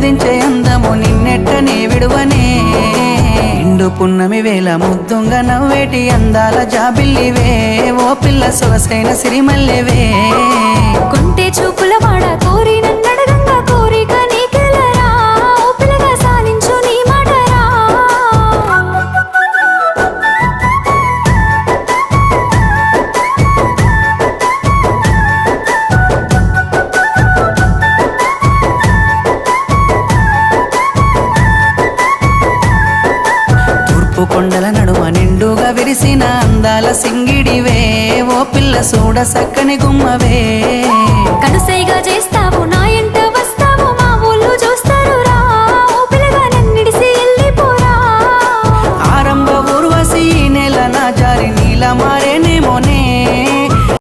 ఆహ్లాదించే అందము నిన్నెట్టనే విడువనే నిండు పున్నమి వేళ ముద్దుంగా నవ్వేటి అందాల జాబిల్లివే ఓ పిల్ల సొగసైన సిరిమల్లెవే కొంటే చూపుల వాడ కోరి నన్నడగంగా కోరిక నీకెలరా ఓ పిల్లగా సాలించు నీ మాటరా తూర్పు కొండల నడుమ నిండుగా విరిసిన అందాల సింగిడివే ఓ పిల్ల చూడ సక్కని గుమ్మవే కనుసైగా